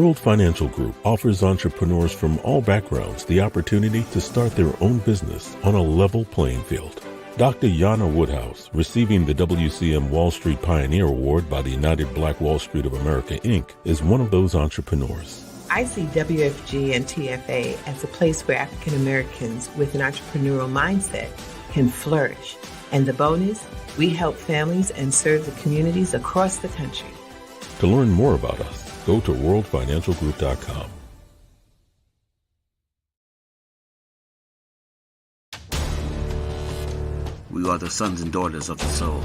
World Financial Group offers entrepreneurs from all backgrounds the opportunity to start their own business on a level playing field. Dr. Yana Woodhouse, receiving the WCM Wall Street Pioneer Award by the United Black Wall Street of America, Inc., is one of those entrepreneurs. I see WFG and TFA as a place where African Americans with an entrepreneurial mindset can flourish. And the bonus, we help families and serve the communities across the country. To learn more about us, go to worldfinancialgroup.com. We are the sons and daughters of the soul.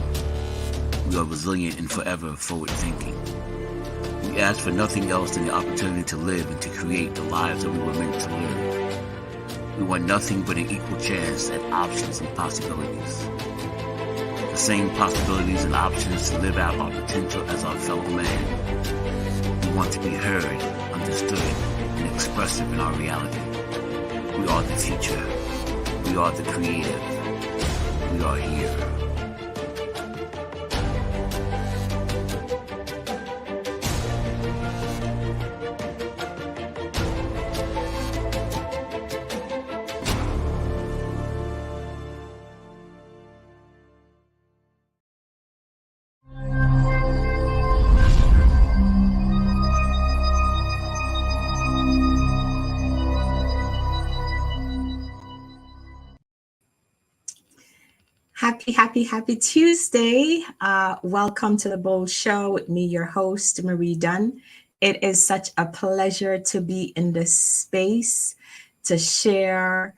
We are resilient and forever forward thinking. We ask for nothing else than the opportunity to live and to create the lives that we were meant to live. We want nothing but an equal chance at options and possibilities. The same possibilities and options to live out our potential as our fellow man. We want to be heard, understood, and expressive in our reality. We are the future. We are the creative. We are here. Happy Tuesday. Welcome to the Bold Show with me, your host, Marie Dunn. It is such a pleasure to be in this space to share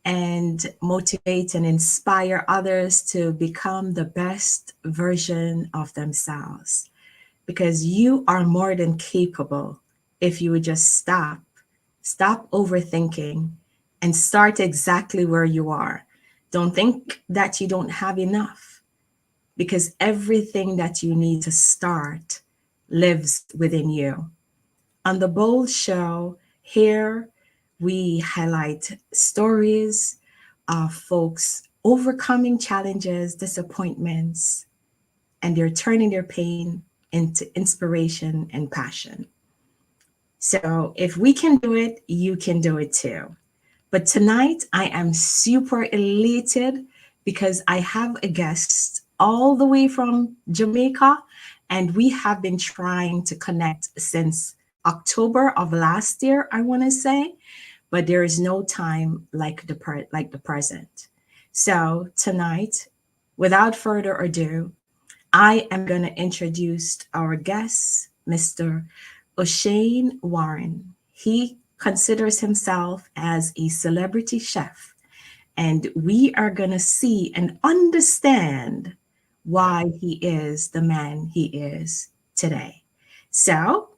and motivate and inspire others to become the best version of themselves. Because you are more than capable if you would just stop overthinking and start exactly where you are. Don't think that you don't have enough, because everything that you need to start lives within you. On the Bold Show, here we highlight stories of folks overcoming challenges, disappointments, and they're turning their pain into inspiration and passion. So if we can do it, you can do it too. But tonight, I am super elated because I have a guest all the way from Jamaica, and we have been trying to connect since October of last year, I want to say, but there is no time like the present. So tonight, without further ado, I am going to introduce our guest, Mr. Oshane Warren. He considers himself as a celebrity chef, and we are going to see and understand why he is the man he is today. So,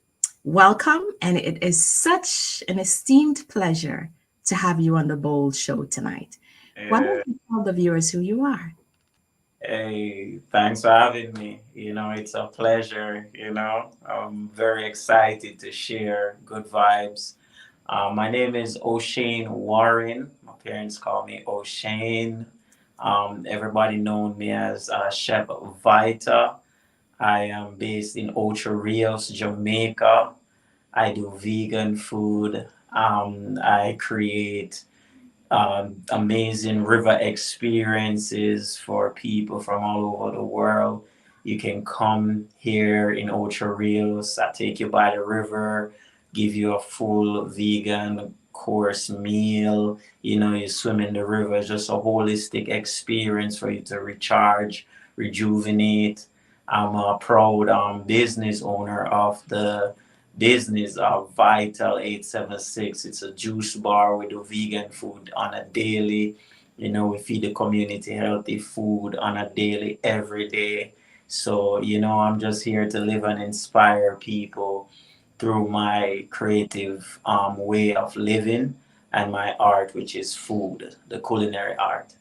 welcome, and it is such an esteemed pleasure to have you on the Bold Show tonight. Why don't you tell the viewers who you are? Hey, thanks for having me. It's a pleasure. I'm very excited to share good vibes. My name is Oshane Warren. My parents call me Oshane. Everybody known me as Chef Vita. I am based in Ocho Rios, Jamaica. I do vegan food. I create amazing river experiences for people from all over the world. You can come here in Ocho Rios. I take you by the river, give you a full vegan course meal. You swim in the river. It's just a holistic experience for you to recharge, rejuvenate. I'm a proud business owner of the business of Vital 876. It's a juice bar. We do vegan food on a daily. We feed the community healthy food on a daily, every day. So, I'm just here to live and inspire people through my creative way of living and my art, which is food, the culinary art.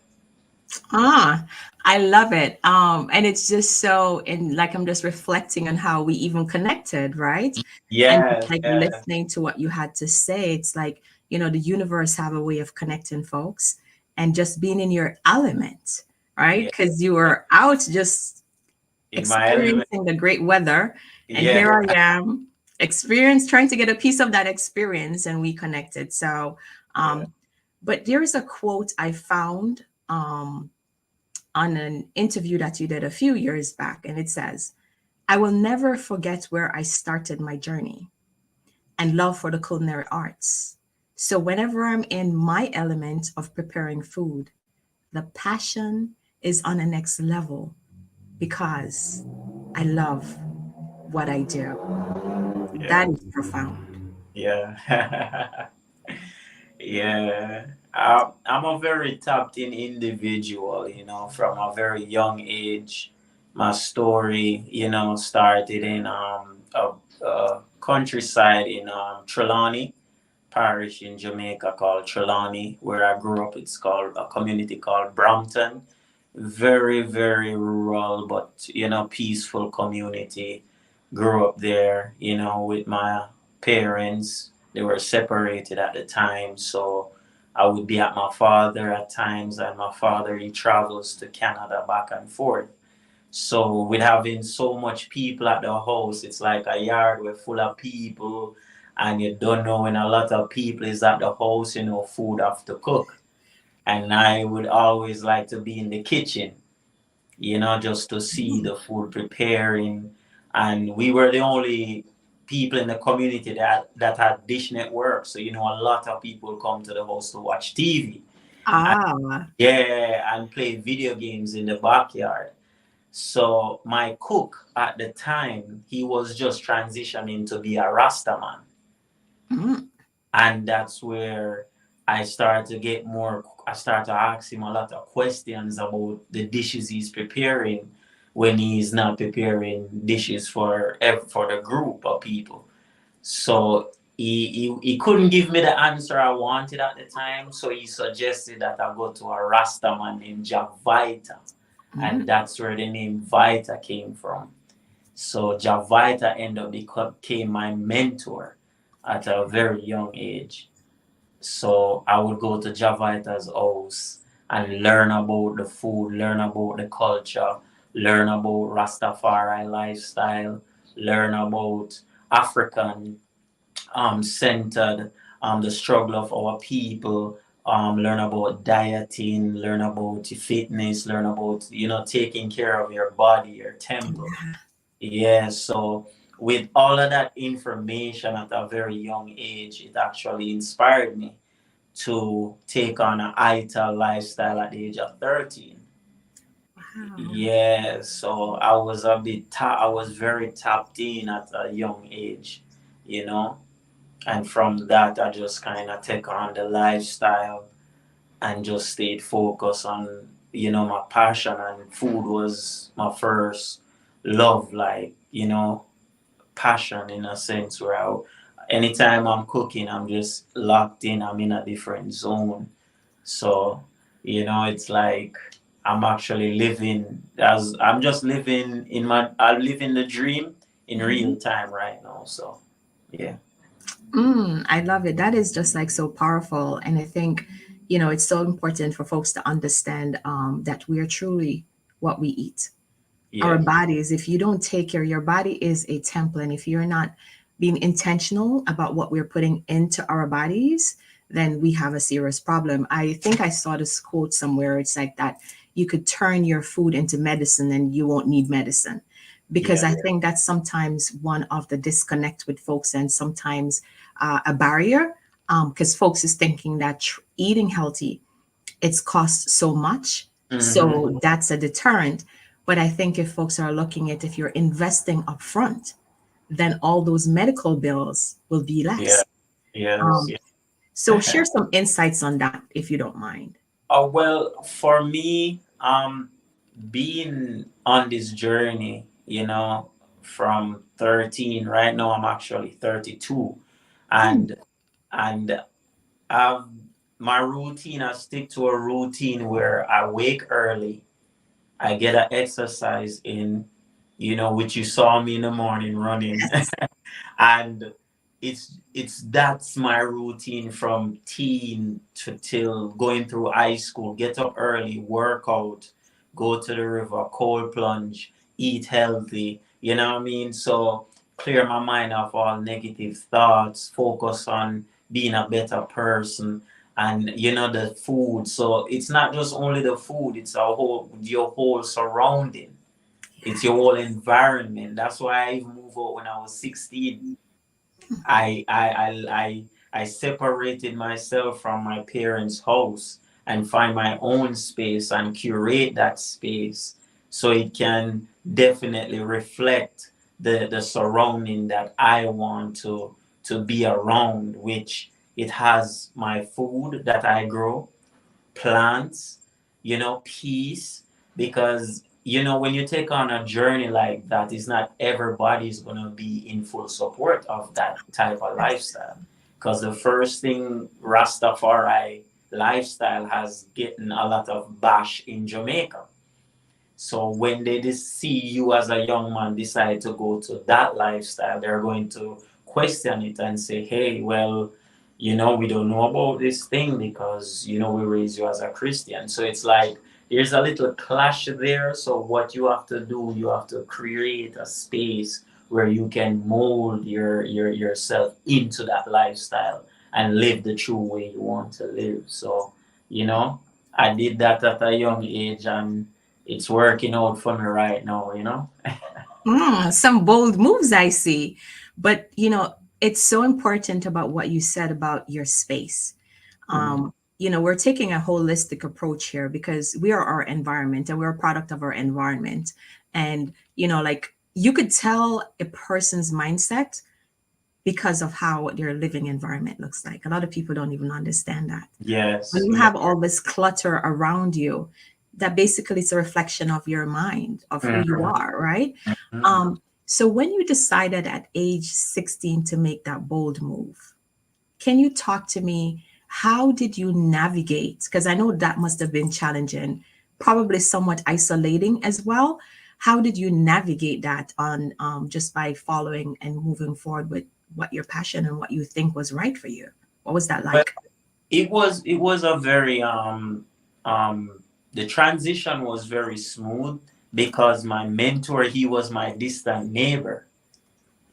I love it. And it's just so, and like I'm just reflecting on how we even connected, right? And Yeah, like yeah, listening to what you had to say, it's like, the universe have a way of connecting folks and just being in your element, right? yeah. Because you were out just In my element. experiencing the great weather, and Yeah, here I am. experience, trying to get a piece of that experience, and we connected. So, Yeah. but there is a quote I found on an interview that you did a few years back, and it says, I will never forget where I started my journey and love for the culinary arts. So, whenever I'm in my element of preparing food, the passion is on the next level because I love what I do. Yeah. That is profound. Yeah. Yeah. I'm a very tapped in individual, from a very young age. My story, started in a countryside in Trelawney Parish in Jamaica called Trelawney, where I grew up. It's called a community called Brampton. Very, very rural, but peaceful community. Grew up there, with my parents. They were separated at the time, so I would be at my father at times, and my father, he travels to Canada back and forth. So with having so much people at the house, it's like a yard where full of people, and you don't know when a lot of people is at the house, food have to cook. And I would always like to be in the kitchen, just to see the food preparing. And we were the only people in the community that had dish network. So, a lot of people come to the house to watch TV. And, Ah, yeah, and play video games in the backyard. So my cook at the time, he was just transitioning to be a Rasta man. mm, And that's where I start to ask him a lot of questions about the dishes he's preparing when he's not preparing dishes for the group of people. So he couldn't give me the answer I wanted at the time, so he suggested that I go to a Rasta man named Javita, and mm. that's where the name Vita came from. So Javita ended up became my mentor at a very young age. So I would go to Javita's house and learn about the food, learn about the culture, learn about Rastafari lifestyle, learn about African centered the struggle of our people, learn about dieting, learn about fitness, learn about taking care of your body, your temple. Yeah, so with all of that information at a very young age, it actually inspired me to take on an Ital lifestyle at the age of 13. Wow. Yeah, so I was very tapped in at a young age, you know, and from that I just kind of take on the lifestyle and just stayed focused on, my passion, and food was my first love, like, passion in a sense where anytime I'm cooking, I'm just locked in. I'm in a different zone. So, it's like I'm actually living as I'm just living I'm living the dream in real Mhm. time right now. So, yeah, I love it. That is just like so powerful. And I think, it's so important for folks to understand that we are truly what we eat. Our yeah, bodies, if you don't take care, your body is a temple. And if you're not being intentional about what we're putting into our bodies, then we have a serious problem. I think I saw this quote somewhere. It's like that you could turn your food into medicine and you won't need medicine. Because yeah, I think that's sometimes one of the disconnect with folks, and sometimes a barrier, because folks is thinking that eating healthy, it's cost so much. hmm, So that's a deterrent. But I think if folks are looking at, if you're investing upfront, then all those medical bills will be yeah, less. yes, Um, so yeah. share some insights on that, if you don't mind. Well, for me, being on this journey, from 13, right now I'm actually 32, Mm, and I've my routine, I stick to a routine where I wake early, I get an exercise in, which you saw me in the morning running. And that's my routine from teen to till going through high school. Get up early, work out, go to the river, cold plunge, eat healthy. You know what I mean? So clear my mind of all negative thoughts, focus on being a better person, and the food. So it's not just only the food; it's your whole surrounding. It's your whole environment. That's why I moved out when I was 16. I separated myself from my parents' house and find my own space and curate that space so it can definitely reflect the surrounding that I want to be around, which it has my food that I grow, plants, peace. Because, when you take on a journey like that, it's not everybody's going to be in full support of that type of lifestyle. Because the first thing, Rastafari lifestyle has gotten a lot of bash in Jamaica. So when they just see you as a young man decide to go to that lifestyle, they're going to question it and say, hey, well, we don't know about this thing because, we raised you as a Christian. So it's like there's a little clash there. So what you have to do, you have to create a space where you can mold yourself into that lifestyle and live the true way you want to live. So, I did that at a young age, and it's working out for me right now. Some bold moves I see. But, it's so important about what you said about your space. Mhm. We're taking a holistic approach here because we are our environment and we're a product of our environment. And, like you could tell a person's mindset because of how their living environment looks like. A lot of people don't even understand that. When Yes, you yeah. have all this clutter around you, that basically is a reflection of your mind, of who you Mhm. are, right? Mhm. So when you decided at age 16 to make that bold move, can you talk to me? How did you navigate? Because I know that must have been challenging, probably somewhat isolating as well. How did you navigate that on just by following and moving forward with what your passion and what you think was right for you? What was that Well, like? it was a very the transition was very smooth because my mentor, he was my distant neighbor,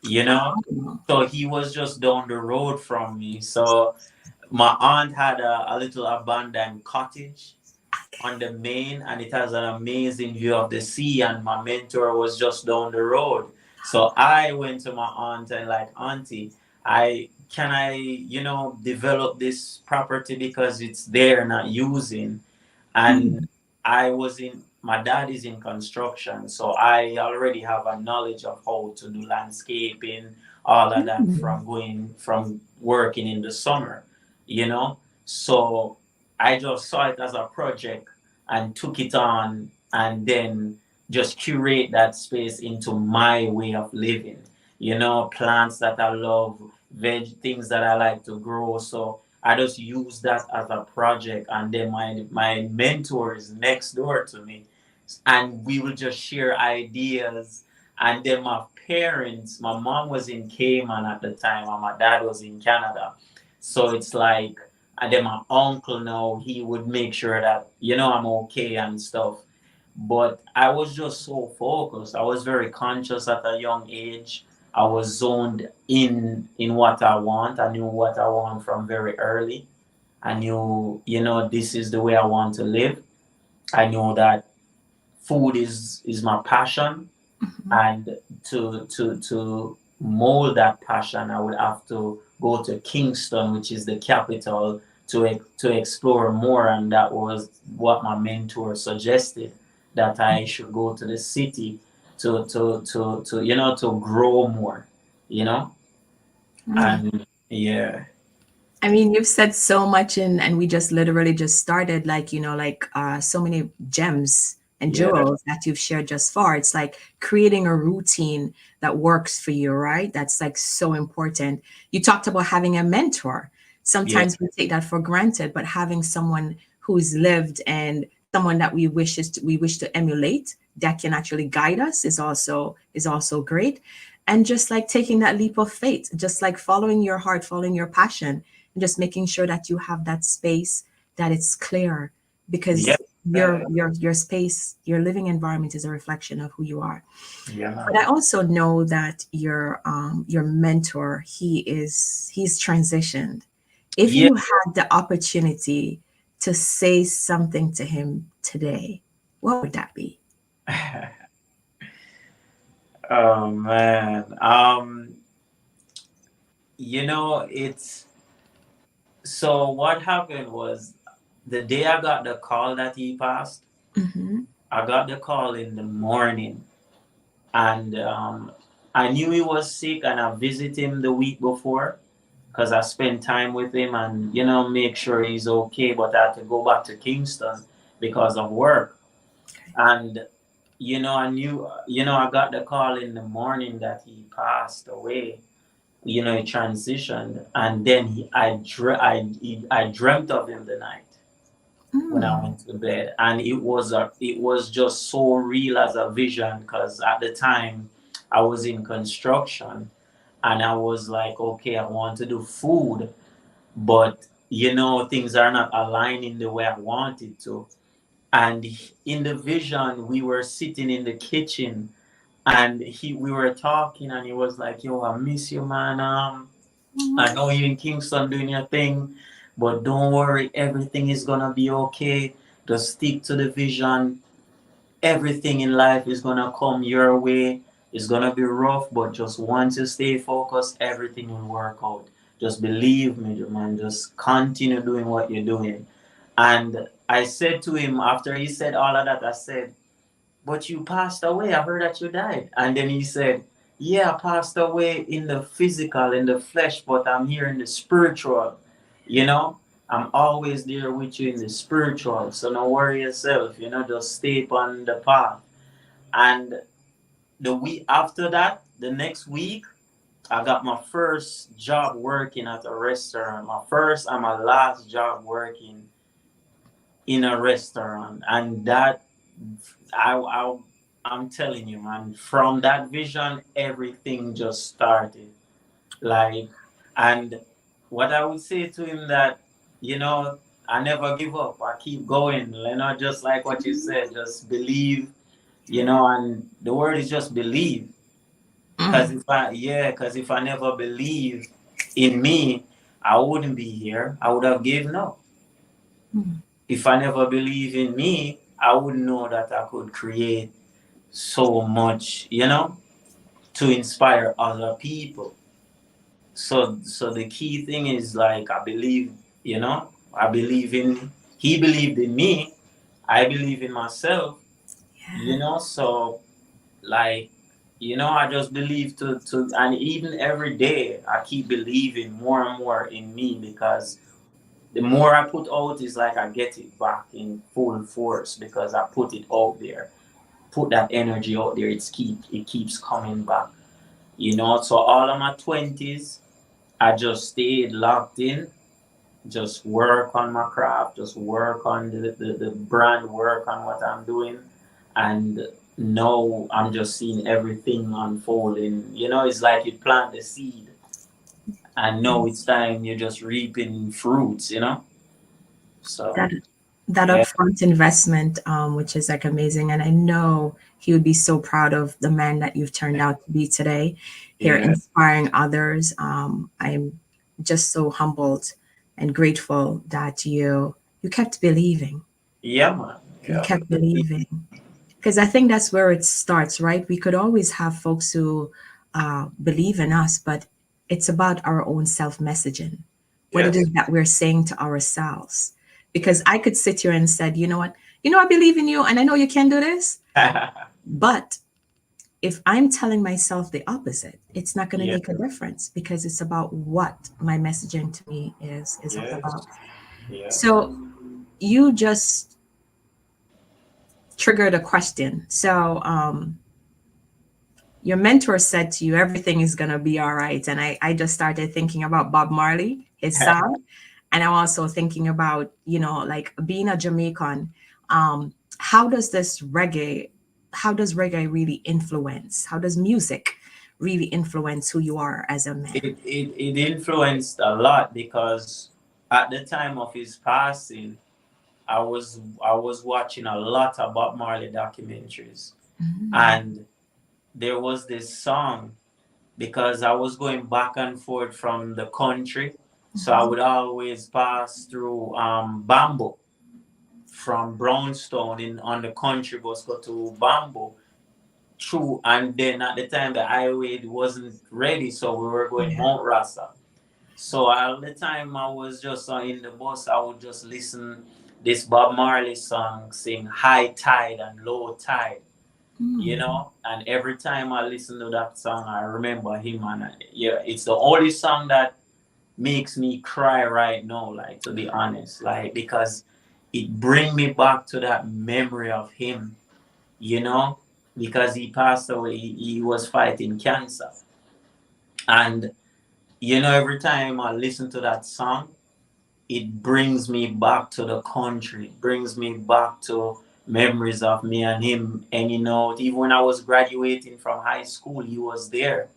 you know? Oh, So he was just down the road from me. So my aunt had a little abandoned cottage on the main, and it has an amazing view of the sea, and my mentor was just down the road. So I went to my aunt and like, auntie, I develop this property because it's there not using. And mm, my dad is in construction, so I already have a knowledge of how to do landscaping, all of that mm, from working in the summer, you know. So I just saw it as a project and took it on, and then just curate that space into my way of living. Plants that I love, things that I like to grow. So I just use that as a project, and then my mentor is next door to me, and we will just share ideas. And then my parents, my mom was in Cayman at the time, and my dad was in Canada. So it's like, and then my uncle now, he would make sure that I'm okay and stuff. But I was just so focused. I was very conscious at a young age. I was zoned in what I want. I knew what I want from very early. I knew, this is the way I want to live. I know that food is my passion, mhm. and to mold that passion, I would have to go to Kingston, which is the capital, to explore more. And that was what my mentor suggested, that I should go to the city to grow more, you know. Mm. And yeah, I mean, you've said so much, and we just literally just started, like, so many gems and yeah, jewels that you've shared just far. It's like creating a routine that works for you, right? That's like so important. You talked about having a mentor. yeah, Sometimes we take that for granted, but having someone who's lived and someone that we wish to emulate that can actually guide us is also great. And just like taking that leap of faith, just like following your heart, following your passion, and just making sure that you have that space, that it's clear. Because yeah, your space, your living environment is a reflection of who you are. Yeah. But I also know that your mentor, he's transitioned. If Yeah. you had the opportunity to say something to him today, what would that be? Oh man. It's so what happened was the day I got the call that he passed, Hmm. I got the call in the morning, and I knew he was sick, and I visited him the week before because I spent time with him and make sure he's okay. But I had to go back to Kingston because of work, and I knew I got the call in the morning that he passed away. He transitioned, and then I dreamt of him the night when I Mm. went to bed, and it was just so real as a vision because at the time I was in construction, and I was like, okay, I want to do food, but things are not aligning the way I wanted to. And in the vision, we were sitting in the kitchen, and we were talking, and he was like, "Yo, I miss you, man. I know you in Kingston doing your thing, but don't worry, everything is gonna be okay. Just stick to the vision. Everything in life is gonna come your way. It's gonna be rough, but just once you stay focused, everything will work out. Just believe me, man. Just continue doing what you're doing." And I said to him after he said all of that, I said, "But you passed away. I heard that you died." And then he said, "Yeah, I passed away in the physical, in the flesh, but I'm here in the spiritual. You know, I'm always there with you in the spiritual. So don't worry yourself, just stay on the path." And the week after that, the next week, I got my first job working at a restaurant. My first and my last job working in a restaurant. And that I I'm telling you, man, from that vision, everything just started. Like, and what I would say to him that, I never give up. I keep going. Just like what you said, just believe, and the word is just believe. Cause Mm. if I never believed in me, I wouldn't be here. I would have given up. Mm. If I never believe in me, I wouldn't know that I could create so much, to inspire other people. So the key thing is like I believe in he believed in me, I believe in myself, so like I just believe to and even every day I keep believing more and more in me because the more I put out is like I get it back in full force because I put it out there, put that energy out there, it keeps coming back. So all of my 20s, I just stayed locked in, just work on my craft, just work on the brand, work on what I'm doing. And now I'm just seeing everything unfolding. It's like you plant the seed and now it's time you're just reaping fruits. So, That that yeah, upfront investment, which is like amazing, and I know he would be so proud of the man that you've turned out to be today. Here, yeah, inspiring others. I'm just so humbled and grateful that you kept believing. yeah, man. You Yeah, kept believing. Because I think that's where it starts, right? We could always have folks who believe in us, but it's about our own self messaging, what it yes. is that we're saying to ourselves. Because I could sit here and said, you know what, I believe in you and I know you can do this. But if I'm telling myself the opposite, it's not going to Yeah, make a difference because it's about what my messaging to me is all yes, about. yeah. So you just triggered a question. So your mentor said to you everything is going to be all right, and I just started thinking about Bob Marley, his song, and I'm also thinking about like being a Jamaican. How does reggae really influence, how does music really influence who you are as a man? It influenced a lot because at the time of his passing, I was watching a lot of Bob Marley documentaries, Mm. and there was this song because I was going back and forth from the country, so I would always pass through Bamboo from Brownstone in on the country bus go to Bamboo through, and then at the time the highway wasn't ready, so we were going Yeah. Mount Rasa. So all the time I was just in the bus, I would just listen this Bob Marley song, sing high tide and low tide, you Mm. know. And every time I listen to that song, I remember him, and yeah, it's the only song that makes me cry right now. Like, to be honest, like, because it bring me back to that memory of him, you know, because he passed away. He was fighting cancer, and you know, every time I listen to that song, it brings me back to the country, brings me back to memories of me and him. And you know, even when I was graduating from high school, he was there.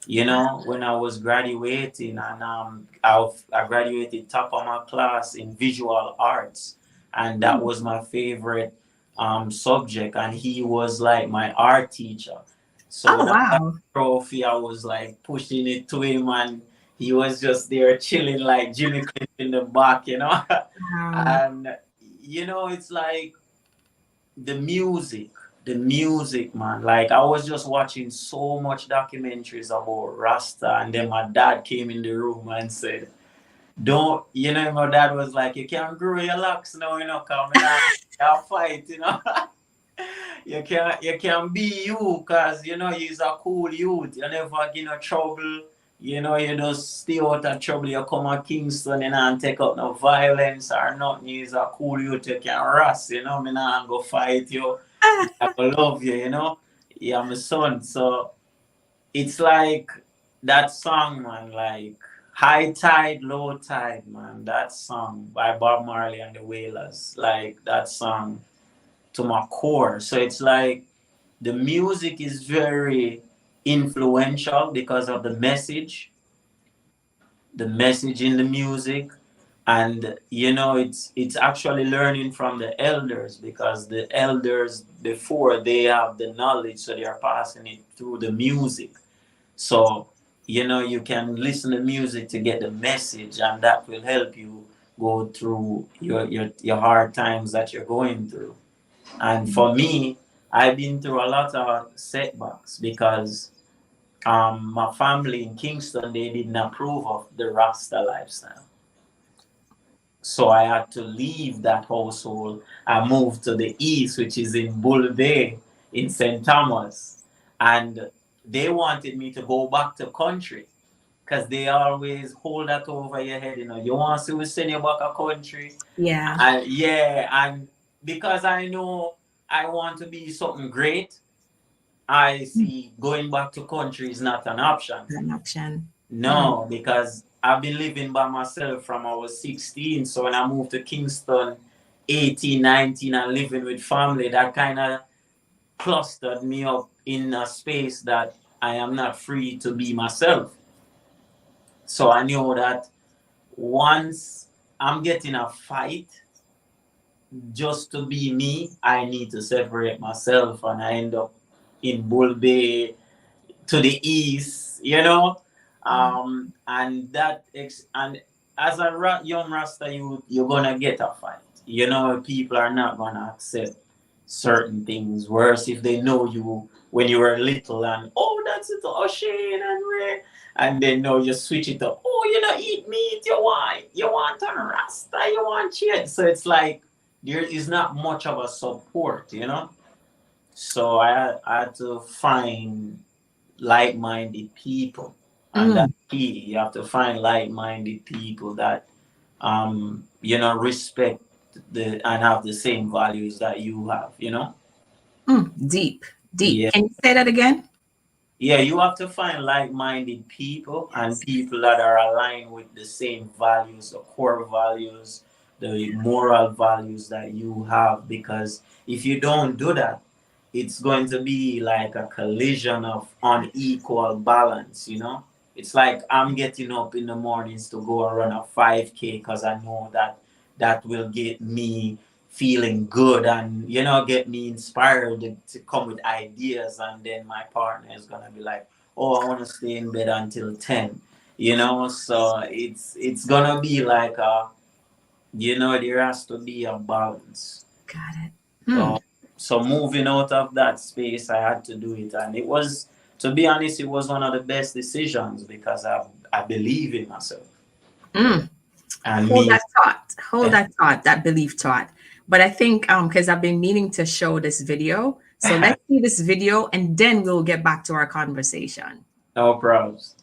You know, when I was graduating, and I graduated top of my class in visual arts, and that was my favorite subject. And he was like my art teacher. So Oh, when I got wow. the trophy, I was like pushing it to him, and he was just there chilling like Jimmy Cliff in the back, you know. Wow. And you know, it's like the music, the music, man. Like, I was just watching so much documentaries about Rasta, and then my dad came in the room and said, "Don't," you know, my dad was like, "You can't grow your locks now, you know, come in and fight, you know." You can be you, cause you know you's a cool youth. You never get no trouble. You know, you just stay out of trouble. You come to Kingston, you know, and take up no violence or nothing. You's a cool youth. You can rust, you know. Me nah go fight you. I go love you, you know. Yeah, my son. So it's like that song, man. Like high tide, low tide, man. That song by Bob Marley and the Wailers. Like that song to my core. So it's like the music is very influential because of the message in the music. And you know, it's actually learning from the elders, because the elders before, they have the knowledge, so they are passing it through the music. So you know, you can listen to music to get the message, and that will help you go through your hard times that you're going through. And for me, I've been through a lot of setbacks because my family in Kingston, they didn't approve of the Rasta lifestyle. So I had to leave that household. I moved to the east, which is in Bull Bay in St. Thomas. And they wanted me to go back to country, because they always hold that over your head. You know, you want to see we send you back a country. Yeah. And yeah, and because I know I want to be something great, I see going back to country is not an option. An option. No, because I've been living by myself from I was 16. So when I moved to Kingston, 18, 19, and living with family, that kind of clustered me up in a space that I am not free to be myself. So I knew that once I'm getting a fight just to be me, I need to separate myself, and I end up in Bull Bay to the east, you know. And and as a young Rasta, you're gonna get a fight. You know, people are not gonna accept certain things. Worse if they know you when you were little, and oh, that's it, Oshane and Ray, and then know you switch it up. Oh, you don't eat meat. You want on Rasta. You want shit. So it's like there is not much of a support, you know. So I had to find like-minded people, and Mm. that's key. You have to find like-minded people that you know, respect the and have the same values that you have, you know. Deep. Deep. Yeah, Can you say that again? yeah, you have to find like-minded people, and Yes. people that are aligned with the same values, the core values, the moral values that you have. Because if you don't do that, it's going to be like a collision of unequal balance, you know. It's like I'm getting up in the mornings to go and run a 5K because I know that that will get me feeling good and get me inspired to come with ideas, and then my partner is gonna be like, oh, I want to stay in bed until 10. So it's gonna be like there has to be a balance. Got it. So moving out of that space, I had to do it, and it was, to be honest, it was one of the best decisions because I believe in myself Mm. and Hold me. that thought. Hold that thought, that belief thought. But I think because I've been meaning to show this video. So let's see this video and then we'll get back to our conversation. No problems.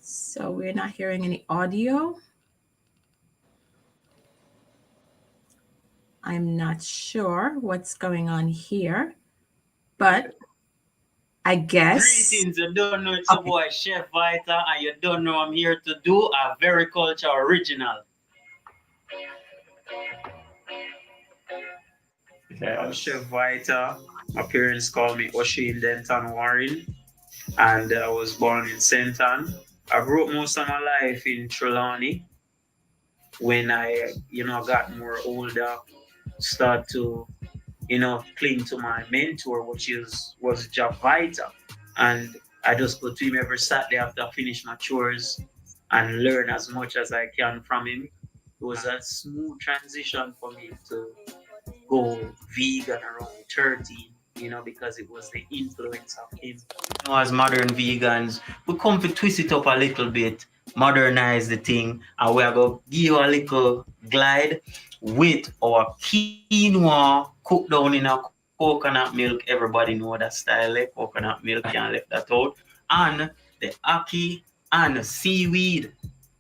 So we're not hearing any audio. I'm not sure what's going on here, but I guess. Greetings, you don't know it's your boy Chef Vita, and you don't know I'm here to do a very culture original. Okay. I'm Chef Vita. My parents call me Oshane Warren, and I was born in St. Ann. I grew up most of my life in Trelawney. When I, got more older, start to, cling to my mentor, which was Javita. And I just go to him every Saturday after I finish my chores and learn as much as I can from him. It was a smooth transition for me to go vegan around 13, because it was the influence of him. As modern vegans, we come to twist it up a little bit, modernize the thing, and we are going to give you a little glide with our quinoa cooked down in a coconut milk. Everybody know that style, coconut milk, can't leave that out. And the ackee and seaweed,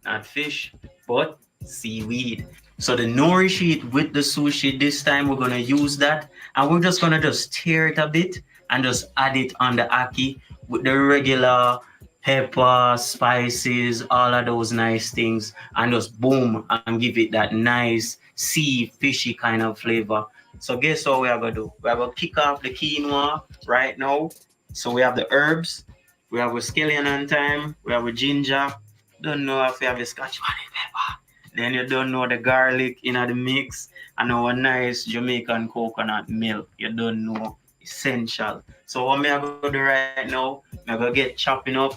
not fish, but seaweed. So the nourish it with the sushi, this time we're going to use that, and we're just going to just stir it a bit and just add it on the ackee with the regular pepper, spices, all of those nice things, and just boom, and give it that nice sea fishy kind of flavor. So guess what we are going to do? We are going to kick off the quinoa right now. So we have the herbs, we have a scallion and thyme, we have a ginger, don't know if we have a scotch bonnet pepper. Then you don't know the garlic in the mix and our nice Jamaican coconut milk. You don't know, essential. So what me I go do right now, I go get chopping up,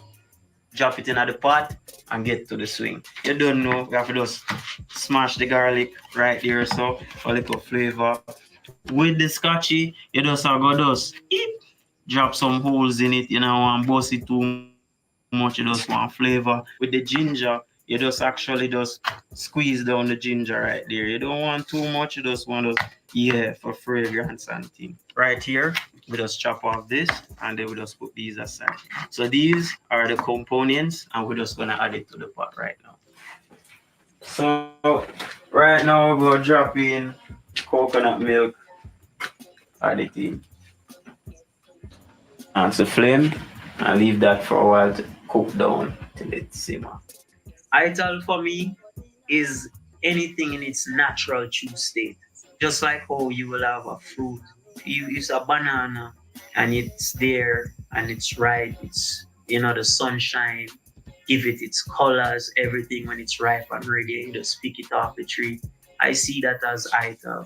drop it in the pot and get to the swing. You don't know, we have to just smash the garlic right there, so a little flavor. With the scotchy, you just go drop some holes in it, and bust it too much, you just want flavor. With the ginger, you just actually just squeeze down the ginger right there. You don't want too much, you just want to, for fragrance and thing. Right here, we just chop off this and then we just put these aside. So these are the components and we're just gonna add it to the pot right now. So right now we're gonna drop in coconut milk, add it in. Answer flame and leave that for a while to cook down till it simmer. Ital for me is anything in its natural true state. Just like how you will have a fruit. You use a banana and it's there and it's ripe, it's the sunshine, give it its colors, everything when it's ripe and ready, you just pick it off the tree. I see that as Ital.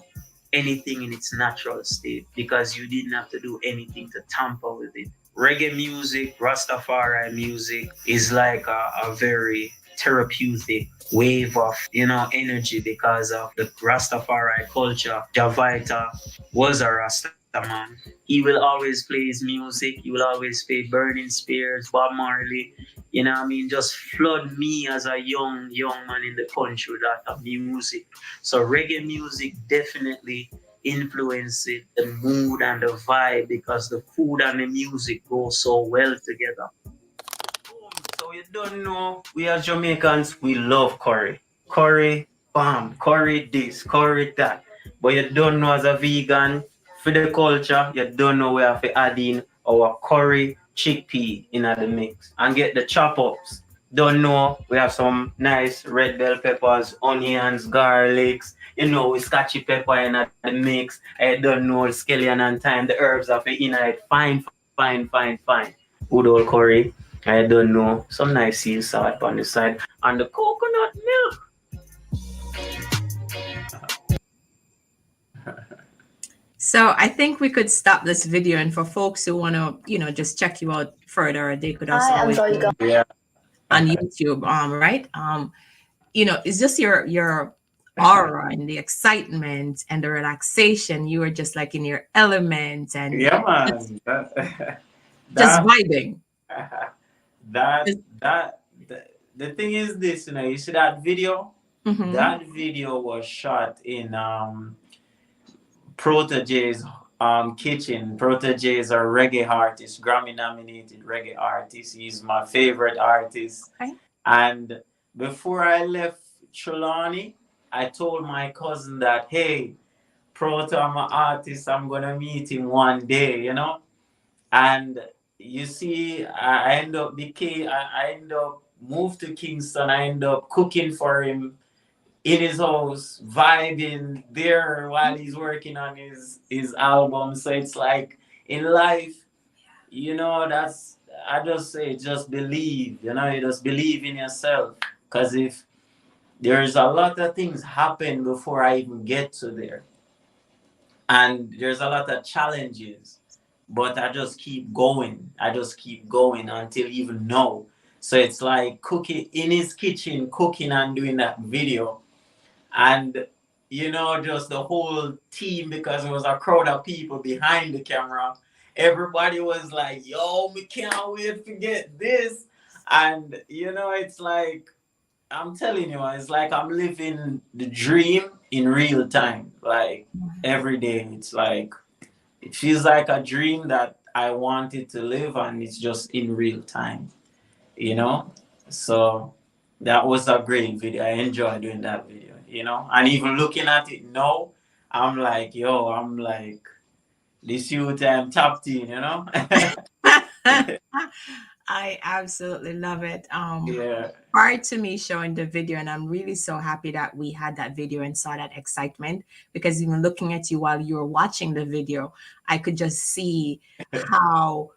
Anything in its natural state because you didn't have to do anything to tamper with it. Reggae music, Rastafari music is like a very therapeutic wave of energy because of the Rastafari culture. Javita was a Rasta man. He will always play his music. He will always play Burning Spears, Bob Marley. Just flood me as a young man in the country with that music. So reggae music definitely influences the mood and the vibe because the food and the music go so well together. So you don't know, we as Jamaicans, we love curry. Curry, bam, curry this, curry that. But you don't know as a vegan, for the culture, you don't know we have to add in our curry chickpea in the mix and get the chop ups. Don't know. We have some nice red bell peppers, onions, garlics. You know, with scotchy pepper in the mix. I don't know scallion and thyme. The herbs are in it. Fine. Good old curry. I don't know. Some nice sea salt on the side. And the coconut milk. So I think we could stop this video, and for folks who want to, just check you out further, they could also always go Yeah. on YouTube, right? It's just your aura and the excitement and the relaxation. You are just like in your element and Yeah, just, man. just That vibing. that that the thing is this, you see that video? Mm-hmm. That video was shot in Protege's kitchen. Protege is a reggae artist, Grammy nominated reggae artist. He's my favorite artist. Okay. And before I left Trelawney, I told my cousin that, hey, Proto, I'm an artist, I'm gonna meet him one day. And you see, I end up moved to Kingston. I end up cooking for him in his house, vibing there while he's working on his album. So it's like in life, that's I just say just believe. You just believe in yourself. Cause if there's a lot of things happen before I even get to there, and there's a lot of challenges, but I just keep going. I just keep going until even know. So it's like cooking in his kitchen, cooking and doing that video. And just the whole team, because it was a crowd of people behind the camera, everybody was like, yo, we can't wait to get this. And it's like, I'm telling you, it's like I'm living the dream in real time. Like every day, it's like it feels like a dream that I wanted to live, and it's just in real time you know. So that was a great video. I enjoyed doing that video. And even looking at it now, I'm like, yo, I'm like, this youth I'm tapped in. I absolutely love it. Yeah. Prior to me showing the video, and I'm really so happy that we had that video and saw that excitement, because even looking at you while you were watching the video, I could just see how,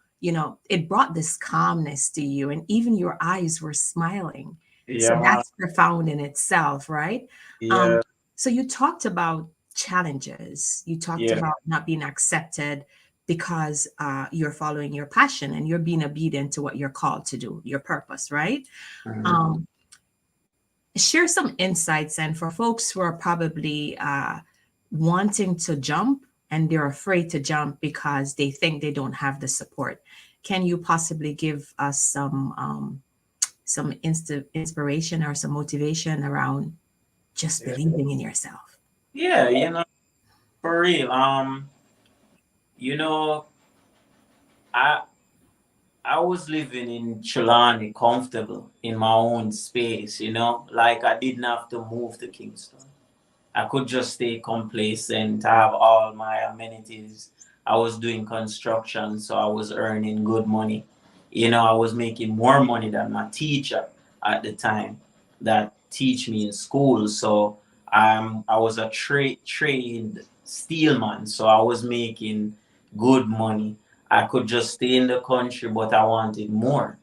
it brought this calmness to you, and even your eyes were smiling. So Yeah, man. that's profound in itself, right? Um, Yeah. so you talked about challenges, you talked Yeah. about not being accepted because you're following your passion and you're being obedient to what you're called to do, your purpose, right? Mhm. Um, Share some insights, and for folks who are probably wanting to jump and they're afraid to jump because they think they don't have the support. Can you possibly give us some inspiration or some motivation around just Yeah. believing in yourself? Yeah, for real. You know, I I was living in Trelawney comfortable in my own space. Like I didn't have to move to Kingston. I could just stay complacent, have all my amenities. I was doing construction, so I was earning good money. I was making more money than my teacher at the time that teach me in school. So I was a trained steelman, so I was making good money. I could just stay in the country, but I wanted more.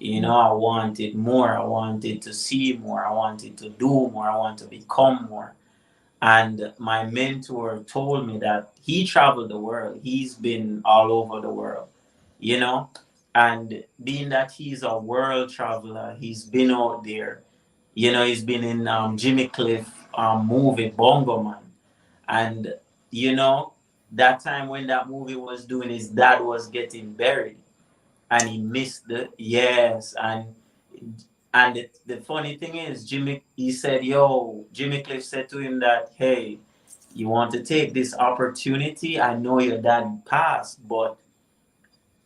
I wanted more. I wanted to see more. I wanted to do more. I want to become more. And my mentor told me that he traveled the world. He's been all over the world, you know. And being that he's a world traveler, he's been out there. He's been in Jimmy Cliff movie Bongo Man. And, you know, that time when that movie was doing, his dad was getting buried and he missed yes. And the funny thing is, he said, yo, Jimmy Cliff said to him that, hey, you want to take this opportunity? I know your dad passed, but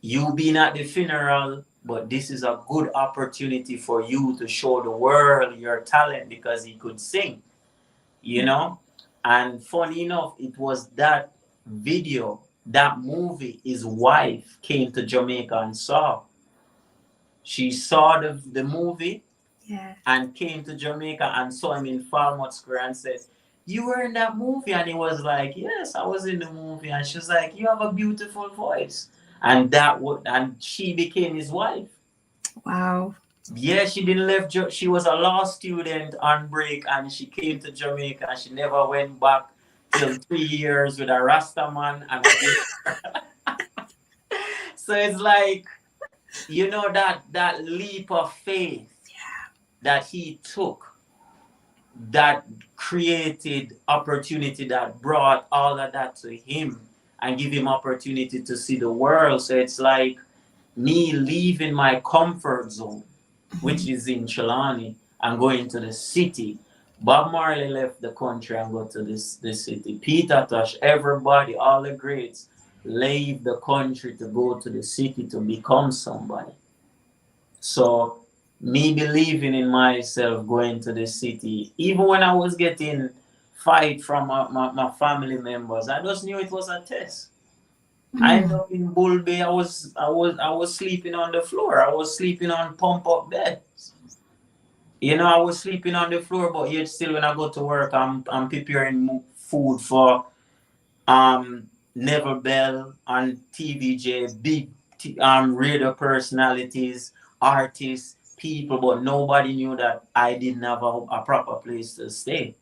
you being at the funeral, but this is a good opportunity for you to show the world your talent because he could sing, you know? And funny enough, it was that video, that movie, his wife came to Jamaica and saw. She saw the movie Yeah. and came to Jamaica and saw him in Falmouth Square and said, "You were in that movie?" And he was like, "Yes, I was in the movie." And she was like, "You have a beautiful voice." And she became his wife. Wow. Yeah, she didn't leave. She was a law student on break, and she came to Jamaica, and she never went back till 3 years with a Rasta man and a so it's like, that leap of faith that he took, that created opportunity, that brought all of that to him and give him opportunity to see the world. So it's like me leaving my comfort zone, which is in Trelawney, and going to the city. Bob Marley left the country and go to this city. Peter Tosh, everybody, all the greats leave the country to go to the city to become somebody. So me believing in myself, going to the city, even when I was getting fight from my family members, I just knew it was a test. I ended up in Bull Bay. I was sleeping on the floor. I was sleeping on pump up beds. I was sleeping on the floor, but yet still when I go to work, I'm preparing food for Neville Bell on TVJ, big radio personalities, artists, people, but nobody knew that I didn't have a proper place to stay.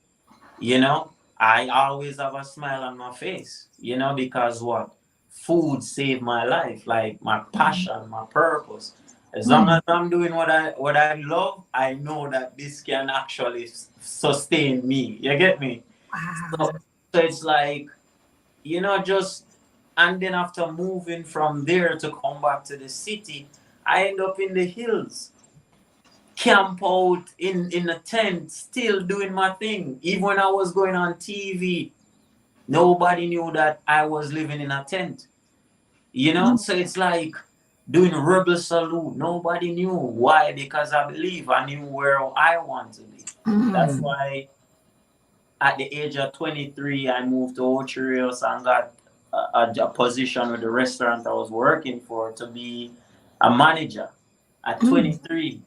I always have a smile on my face, because what? Food saved my life, like my passion, my purpose. As long as I'm doing what I love, I know that this can actually sustain me. You get me? Wow. So it's like, just, and then after moving from there to come back to the city, I end up in the hills, camp out in a tent, still doing my thing. Even when I was going on TV, nobody knew that I was living in a tent. So it's like doing rebel salute. Nobody knew why, because I knew where I want to be. That's why at the age of 23, I moved to Ocherios and got a position with the restaurant I was working for to be a manager at 23.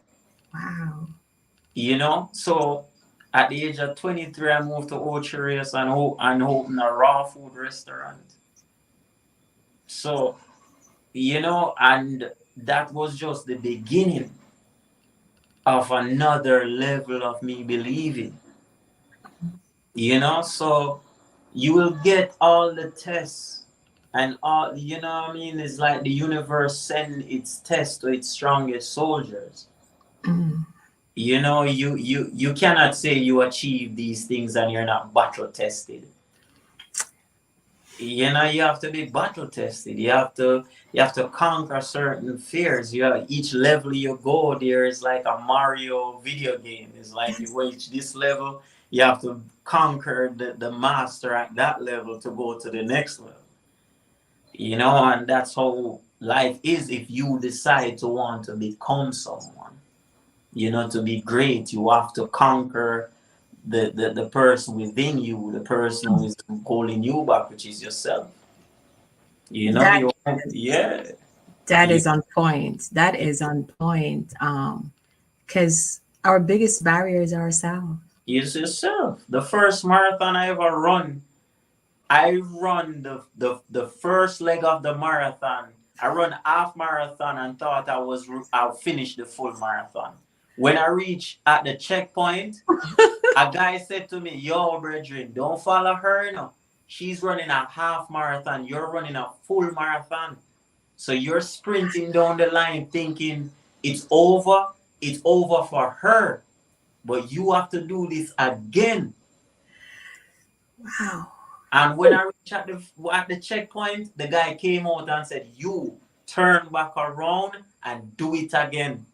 Wow. So at the age of 23, I moved to Ocherios and opened a raw food restaurant. So, and that was just the beginning of another level of me believing. So you will get all the tests and all, what I mean? It's like the universe send its tests to its strongest soldiers. You cannot say you achieve these things and you're not battle tested. You have to be battle tested. You have to conquer certain fears. Each level you go, there is like a Mario video game. It's like you reach this level, you have to conquer the master at that level to go to the next level. And that's how life is. If you decide to want to become someone, to be great, you have to conquer the person within you, the person who is holding you back, which is yourself. That Yeah. that is on point. That is on point. Because our biggest barrier is ourselves. Is yourself. The first marathon I ever run, I run the first leg of the marathon. I run half marathon and thought I'll finish the full marathon. When I reached at the checkpoint, a guy said to me, "Yo, brethren, don't follow her now. She's running a half marathon. You're running a full marathon. So you're sprinting down the line thinking it's over. It's over for her. But you have to do this again." Wow. And when I reached at the checkpoint, the guy came out and said, "You turn back around and do it again."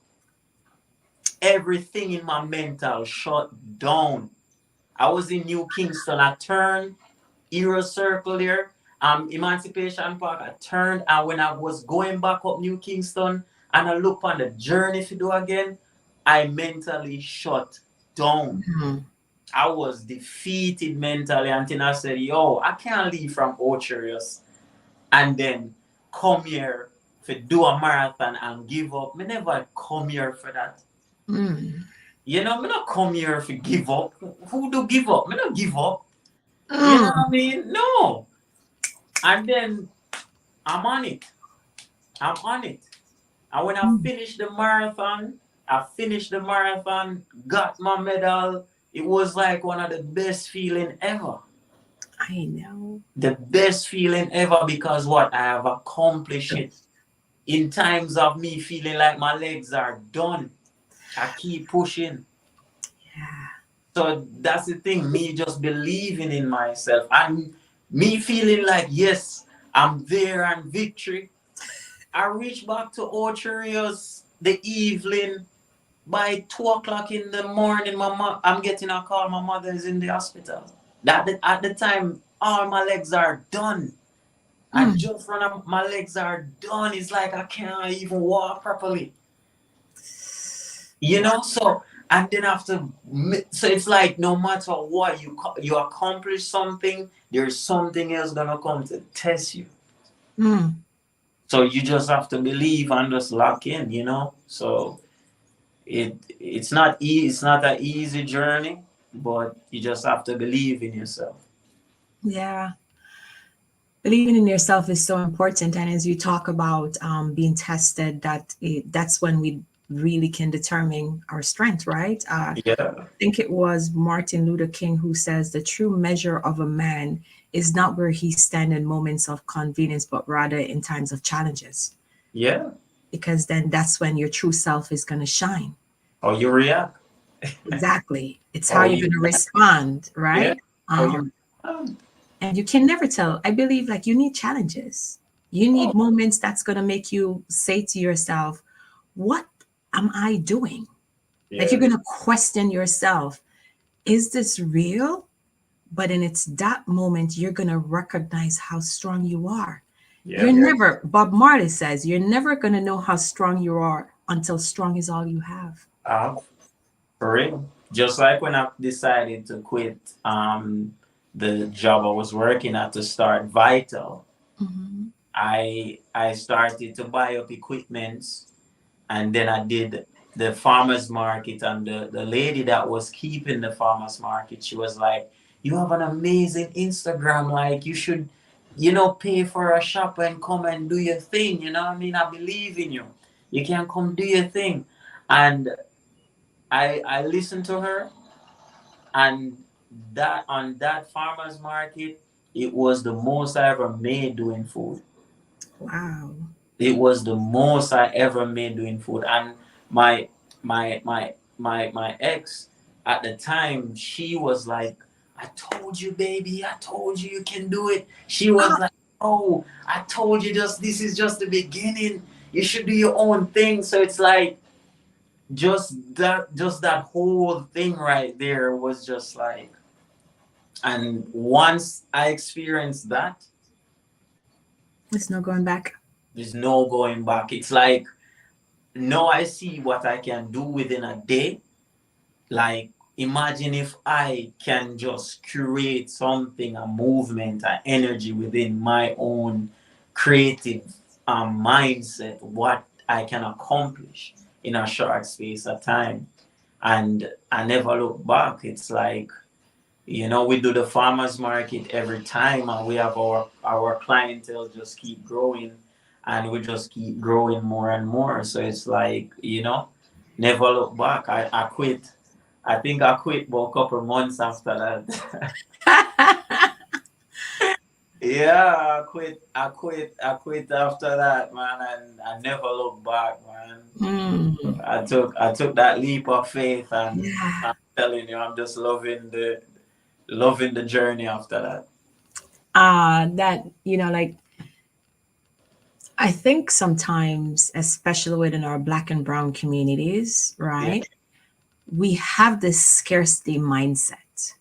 Everything in my mental shut down. I was in New Kingston. I turned, Hero Circle there, Emancipation Park. I turned, and when I was going back up New Kingston and I looked on the journey to do again, I mentally shut down. I was defeated mentally until I said, "Yo, I can't leave from Ocherios and then come here to do a marathon and give up. Me never come here for that. You know, me not come here for give up. Who do give up? Me not give up. You know what I mean? No. And then I'm on it. I'm on it. And when I finished the marathon, got my medal. It was like one of the best feeling ever. I know. The best feeling ever, because what? I have accomplished it. In times of me feeling like my legs are done, I keep pushing. Yeah. So that's the thing, me just believing in myself and me feeling like, yes, I'm there and victory. I reach back to Orcharios the evening. By 2 o'clock in the morning, I'm getting a call. My mother is in the hospital. At the time, all my legs are done. And just when my legs are done, it's like I can't even walk properly. You know, so and then so it's like no matter what you accomplish something, there's something else gonna come to test you. So you just have to believe and just lock in, you know. So it's not an easy journey, but you just have to believe in yourself. Yeah. Believing in yourself is so important. And as you talk about being tested, that's when we really can determine our strength, right? Yeah. I think it was Martin Luther King who says the true measure of a man is not where he stands in moments of convenience, but rather in times of challenges. Yeah. Because then that's when your true self is going to shine. How you react. Exactly. It's how you're going to respond, right? Yeah. And you can never tell. I believe like you need challenges. You need moments that's going to make you say to yourself, what am I doing? Yeah. Like you're going to question yourself. Is this real? But in it's that moment, you're going to recognize how strong you are. Yeah. You're never, Bob Marley says, you're never going to know how strong you are until strong is all you have. For real. Just like when I decided to quit the job I was working at to start Vital, I started to buy up equipment, and then I did the farmers market, and the lady that was keeping the farmers market, she was like, you have an amazing Instagram, like you should, you know, pay for a shop and come and do your thing, you know what I mean? I believe in you. You can come do your thing. And I listened to her, and that on that farmers market, it was the most I ever made doing food. Wow. It was the most I ever made doing food. And my ex at the time, she was like, I told you, baby, I told you you can do it. She was like, oh, I told you this is just the beginning. You should do your own thing. So it's like just that whole thing right there was just like, and once I experienced that, There's no going back. there's no going back. It's like, now I see what I can do within a day. Like, imagine if I can just create something, a movement, an energy within my own creative mindset, what I can accomplish in a short space of time. And I never look back. It's like, you know, we do the farmers market every time, and we have our clientele just keep growing, and we just keep growing more and more. So it's like, you know, never look back. I quit. I think I quit about a couple months after that. Yeah, I quit after that, man, and I never looked back, man. I took that leap of faith, and I'm telling you, I'm just loving the journey after that. That, you know, like I think sometimes, especially within our Black and brown communities, right, we have this scarcity mindset.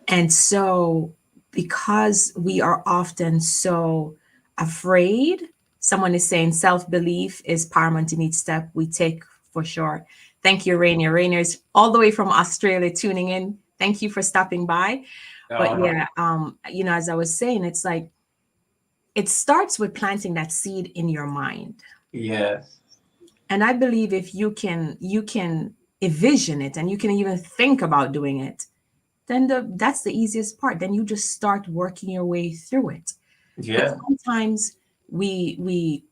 And so, because we are often so afraid, someone is saying self belief is paramount in each step we take for sure. Thank you, Rainier. Rainier's all the way from Australia tuning in. Thank you for stopping by. But yeah, you know, as I was saying, it's like it starts with planting that seed in your mind. Yes. And I believe if you can envision it and you can even think about doing it, then that's the easiest part. Then you just start working your way through it. But Yeah. sometimes we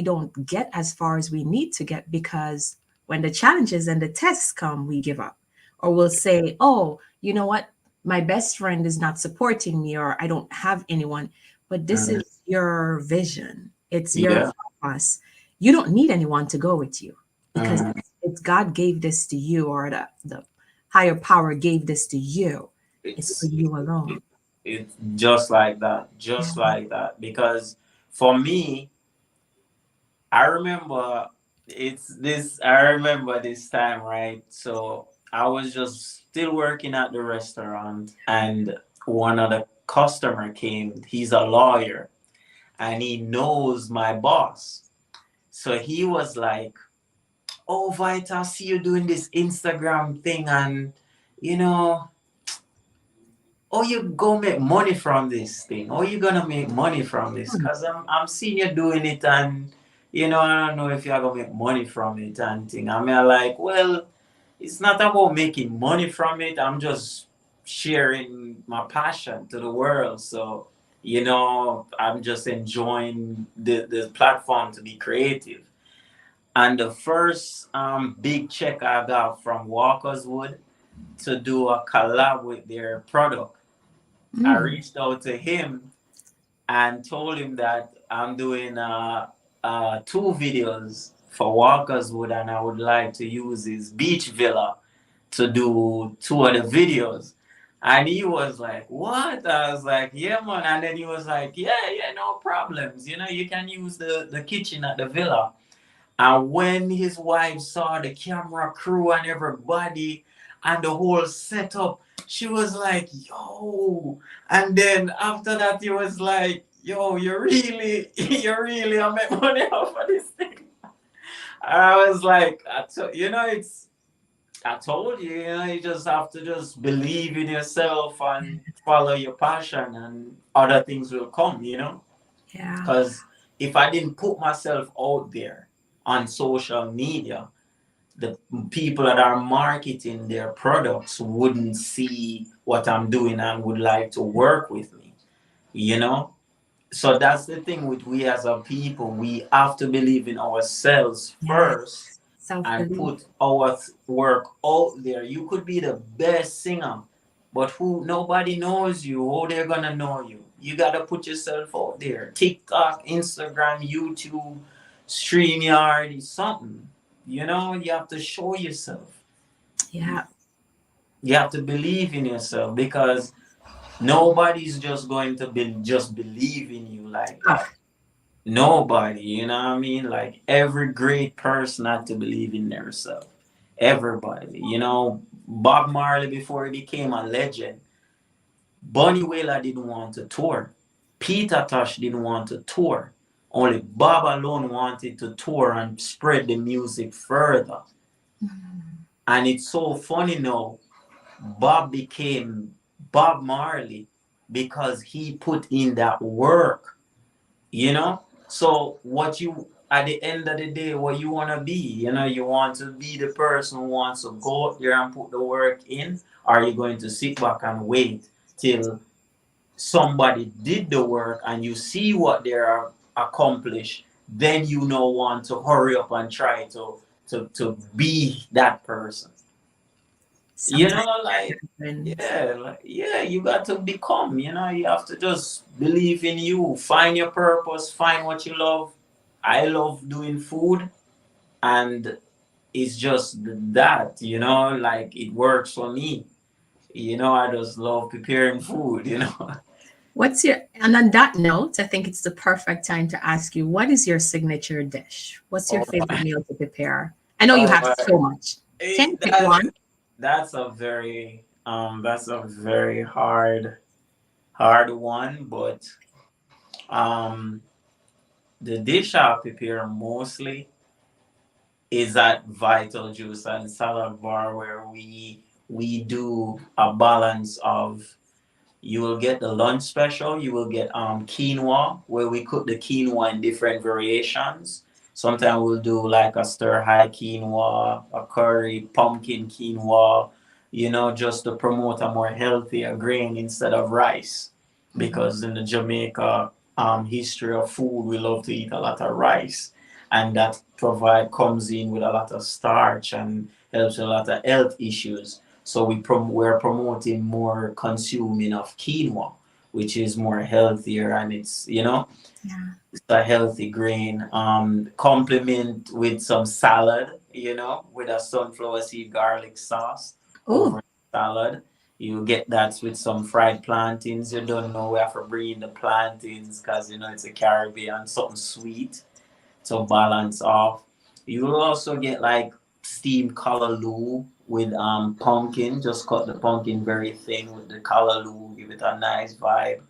don't get as far as we need to get because when the challenges and the tests come, we give up. Or we'll say, oh, you know what? My best friend is not supporting me, or I don't have anyone. But this Mhm. is your vision, it's your Yeah. purpose. You don't need anyone to go with you because Mhm. it's God gave this to you, or the higher power gave this to you. It's for It's you alone. it's just like that, Yeah. just like that. Because for me, I remember I remember this time, right? So I was just still working at the restaurant, and one of the customer came. He's a lawyer and he knows my boss. So he was like, "Oh, Vita, I see you doing this Instagram thing, and you know, oh, you go make money from this thing. Oh, you gonna make money from this? Hmm. Cause I'm seeing you doing it, and I don't know if you're gonna make money from it and thing. I mean, I like, well, it's not about making money from it. I'm just sharing my passion to the world. So, I'm just enjoying the platform to be creative. And the first big check I got from Walker's Wood to do a collab with their product. I Mm. reached out to him and told him that I'm doing two videos for Walker's Wood, and I would like to use his beach villa to do two of the videos. And he was like, "What?" I was like, "Yeah, man." And then he was like, "Yeah, yeah, no problems. You can use the kitchen at the villa." And when his wife saw the camera crew and everybody and the whole setup, she was like, "Yo!" And then after that, he was like, "Yo, you really are making money off of this thing." And I was like, I told you, you just have to just believe in yourself and follow your passion, and other things will come. Yeah. Because if I didn't put myself out there on social media, the people that are marketing their products wouldn't see what I'm doing and would like to work with me, you know? So that's the thing with we as a people, we have to believe in ourselves first Yes. Self and belief. put our work out there. You could be the best singer, but who nobody knows you. How they're gonna know you? You gotta put yourself out there. TikTok, Instagram, YouTube, StreamYard, something. You have to show yourself. Yeah. You have to believe in yourself because nobody's just going to just believe in you like Ah, that. Nobody, you know what I mean? Like every great person had to believe in themselves. Everybody, Bob Marley before he became a legend, Bunny Wailer didn't want to tour. Peter Tosh didn't want to tour. Only Bob alone wanted to tour and spread the music further. And it's so funny now, Bob became Bob Marley because he put in that work. So what you at the end of the day, what you want to be, you want to be the person who wants to go out there and put the work in, or are you going to sit back and wait till somebody did the work and you see what they are accomplished, then want to hurry up and try to be that person. sometimes that Like, happens. yeah, you got to become, you have to just believe in you, find your purpose, find what you love. I love doing food, and it's just that, like it works for me. I just love preparing food. What's your, and on that note, I think it's the perfect time to ask you, what is your signature dish? What's your Oh, favorite meal to prepare? I know you oh, have so much. Can you pick one? that's a very hard one, but um the dish I prepare mostly is at Vital Juice and Salad Bar, where we do a balance of You will get the lunch special. You will get quinoa, where we cook the quinoa in different variations. Sometimes we'll do like a stir high quinoa, a curry, pumpkin quinoa, just to promote a more healthier grain instead of rice. Because in the Jamaica history of food, we love to eat a lot of rice, and that comes in with a lot of starch and helps with a lot of health issues. So we're promoting more consuming of quinoa, which is more healthier, and Yeah. it's a healthy grain. Complement with some salad, with a sunflower seed garlic sauce Oh, over salad. You get that with some fried plantains. You don't know where to bring in the plantains because it's a Caribbean, something sweet to balance off. You will also get like steamed callaloo with pumpkin. Just cut the pumpkin very thin with the callaloo, give it a nice vibe.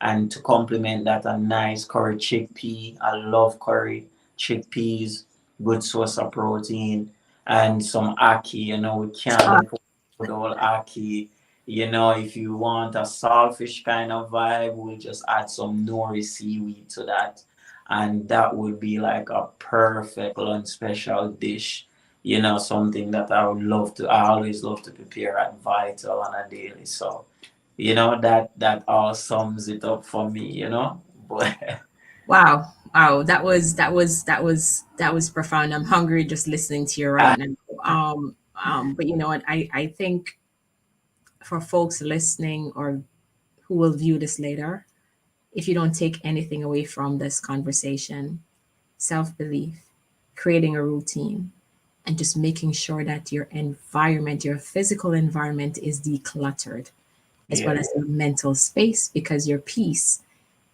And to complement that, a nice curry chickpea. I love curry chickpeas, good source of protein, and some ackee. We can't uh, live without ackee. If you want a saltfish kind of vibe, we'll just add some nori seaweed to that, and that would be like a perfect lunch special dish. Something that I always love to prepare at Vital on a daily. So, that all sums it up for me. But wow. Wow. That was profound. I'm hungry just listening to you right now. But you know what? I think for folks listening or who will view this later, if you don't take anything away from this conversation, self belief, creating a routine, and just making sure that your environment, your physical environment is decluttered, as well yeah, as your mental space, because your peace,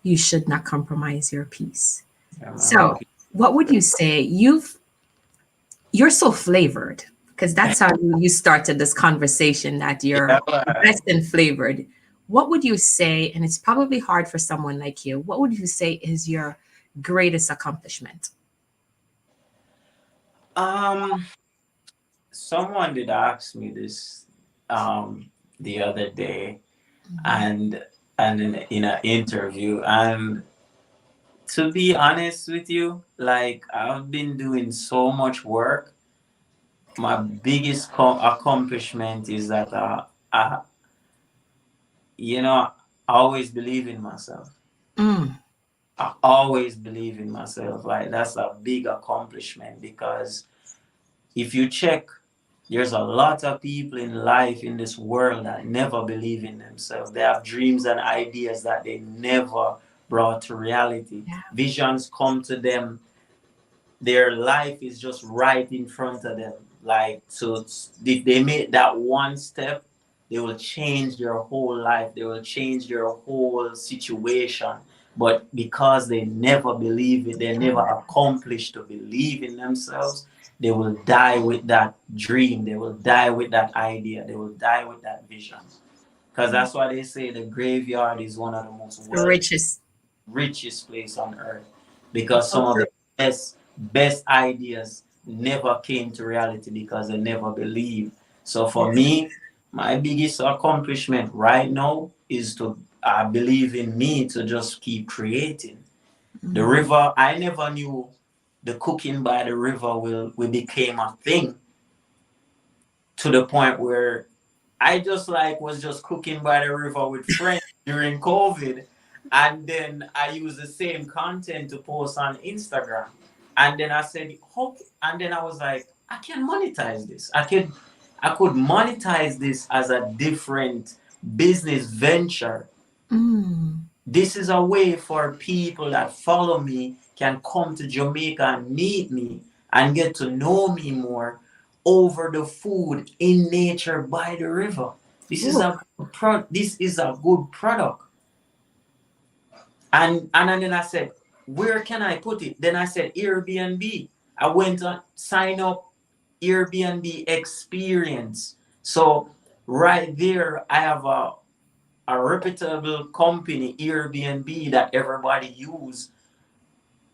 you should not compromise your peace. yeah, man. So, what would you say? You're so flavored because that's how you started this conversation that Yeah, you're man. blessed and flavored. What would you say, and it's probably hard for someone like you, what would you say is your greatest accomplishment? Um, Someone did ask me this the other day, and in an interview, and to be honest with you, like I've been doing so much work. My biggest accomplishment is that you know, I always believe in myself. Mm, I always believe in myself. Like that's a big accomplishment because if you check, there's a lot of people in life in this world that never believe in themselves. They have dreams and ideas that they never brought to reality. yeah. Visions come to them, their life is just right in front of them. Like, so if they make that one step, they will change their whole life, they will change their whole situation. But because they never believe it, they never accomplished to believe in themselves, they will die with that dream, they will die with that idea, they will die with that vision. Because that's why they say the graveyard is one of the most The world's richest. richest place on earth, It's because so some of true. the best ideas never came to reality because they never believed. So for me, my biggest accomplishment right now is to believe in me to just keep creating. The Mm, river, I never knew the cooking by the river will became a thing, to the point where I just like was just cooking by the river with friends during COVID, and then I use the same content to post on Instagram. And then I said, "Okay," and then I was like, I can monetize this. I could monetize this as a different business venture. mm, This is a way for people that follow me can come to Jamaica and meet me and get to know me more over the food in nature by the river. This is ooh, a good product. And then I said, where can I put it? Then I said Airbnb. I went on sign up Airbnb experience. So right there I have a reputable company, Airbnb, that everybody use.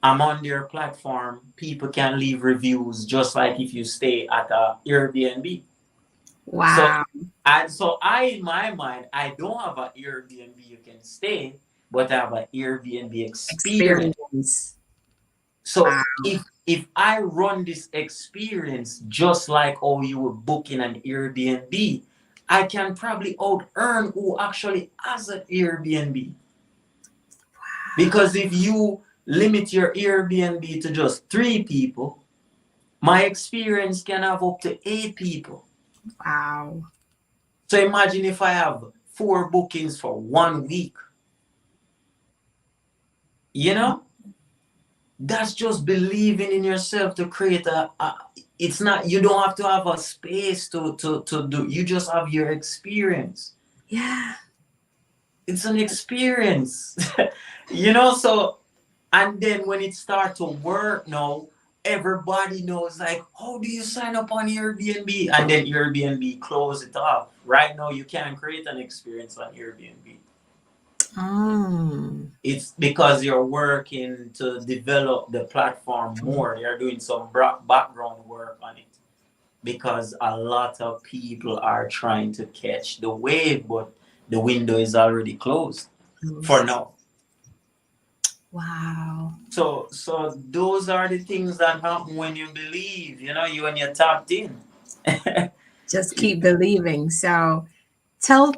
I'm on their platform. People can leave reviews just like if you stay at a Airbnb. So Wow. I in my mind, I don't have an Airbnb you can stay, but I have an Airbnb experience. Experience. So Wow. if I run this experience just like how you were booking an Airbnb, I can probably out earn who actually has an Airbnb. Because if you limit your Airbnb to just 3 people, my experience can have up to 8 people. Wow. So imagine if I have 4 bookings for 1 week. You know, that's just believing in yourself to create it's not, you don't have to have a space to do, you just have your experience. Yeah. It's an experience. So and then when it starts to work now, everybody knows like, how do you sign up on Airbnb? And then Airbnb close it off. Right now you can't create an experience on Airbnb. Mm. It's because you're working to develop the platform more. You're doing some background work on it because a lot of people are trying to catch the wave, but the window is already closed for now. Wow. So those are the things that happen when you believe, you when you're tapped in. Just keep believing. So tell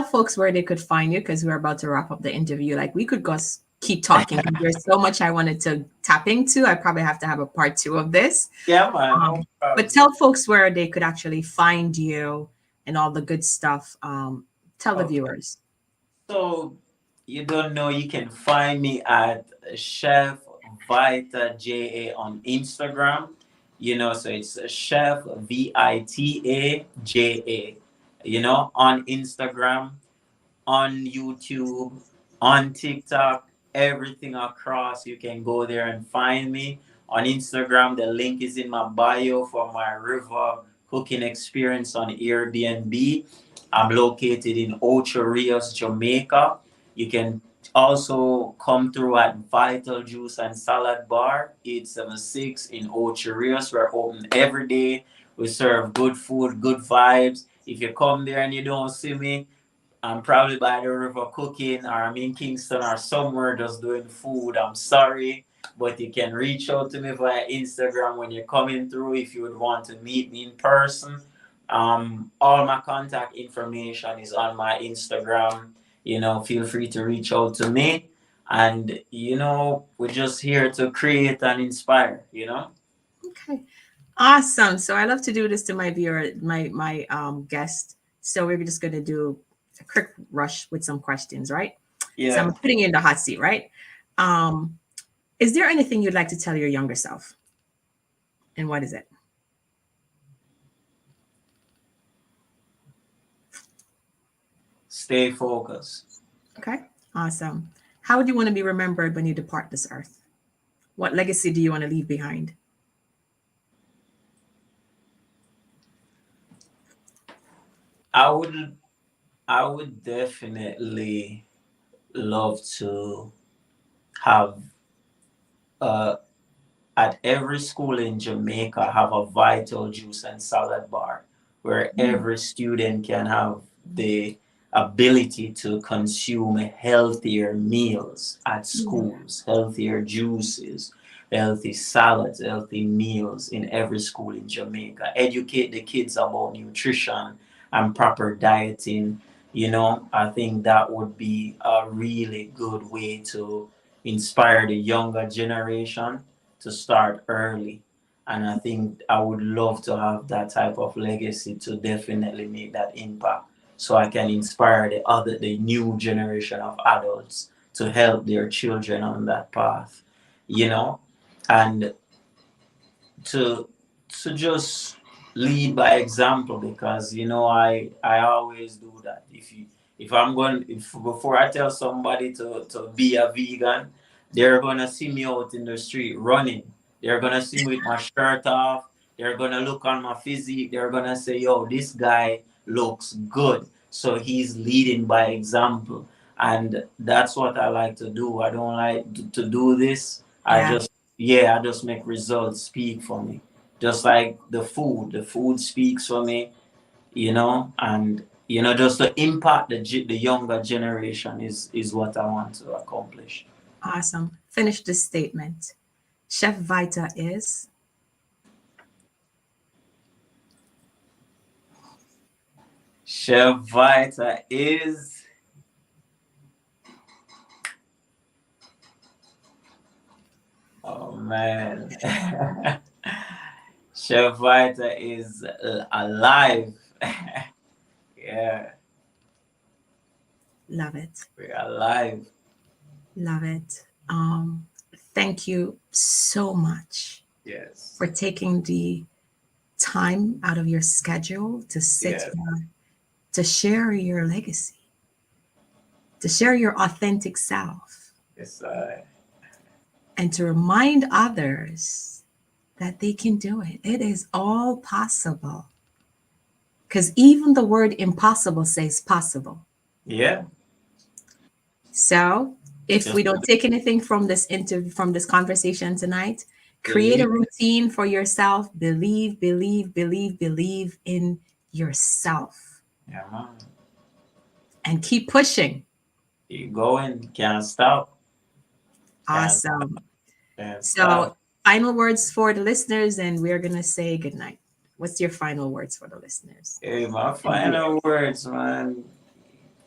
folks where they could find you because we're about to wrap up the interview. Like we could go keep talking because there's so much I wanted to tap into. I probably have to have a part 2 of this. Yeah, man, no But problem. tell folks where they could actually find you and all the good stuff. Tell the Okay. viewers. So you don't know, you can find me at Chef Vita JA on Instagram. So it's Chef VITA JA. On Instagram, on YouTube, on TikTok, everything across. You can go there and find me. On Instagram, the link is in my bio for my river cooking experience on Airbnb. I'm located in Ocho Rios, Jamaica. You can also come through at Vital Juice and Salad Bar, 876 in Ocho Rios. We're open every day. We serve good food, good vibes. If you come there and you don't see me, I'm probably by the river cooking, or I'm in Kingston or somewhere just doing food. I'm sorry, but you can reach out to me via Instagram when you're coming through if you would want to meet me in person. All my contact information is on my Instagram. Feel free to reach out to me. And, we're just here to create and inspire. Okay. Awesome. So I love to do this to my viewer, my guest. So we're just gonna do a quick rush with some questions, right? So Yeah. I'm putting you in the hot seat, right? Um, is there anything you'd like to tell your younger self? And what is it? Stay focused. Okay. Awesome. How would you want to be remembered when you depart this earth? What legacy do you want to leave behind? I would I would definitely love to have uh, at every school in Jamaica have a vital juice and salad bar where Mm. every student can have the ability to consume healthier meals at Mm. schools, healthier juices, healthy salads, healthy meals in every school in Jamaica. Educate the kids about nutrition and proper dieting. I think that would be a really good way to inspire the younger generation to start early. And I think I would love to have that type of legacy to definitely make that impact so I can inspire the new generation of adults to help their children on that path, you know, and to to just lead by example because I always do that. If before I tell somebody to be a vegan, they're gonna see me out in the street running. They're gonna see me with my shirt off. They're gonna look on my physique. They're gonna say, yo, this guy looks good. So he's leading by example. And that's what I like to do. I don't like to do this. Yeah. I just make results speak for me. Just like the food speaks for me. and just to impact the younger generation is what I want to accomplish. Awesome. Finish this statement. Chef Vita is. Chef Vita is. Oh man. Chef Vita is alive. Yeah. Love it. We're alive. Love it. Thank you so much Yes. for taking the time out of your schedule to sit Yes. here, to share your legacy, to share your authentic self, Yes. and to remind others that they can do it. It is all possible. Because even the word impossible says possible. Yeah. So if Just we don't take anything from this from this conversation tonight, create a believe. routine for yourself. Believe, believe, believe, believe in yourself. Yeah, man. And keep pushing. Keep going. Can't stop. Awesome. Can't So stop. final words for the listeners, and we're gonna say goodnight. What's your final words for the listeners? Hey, my final words, man.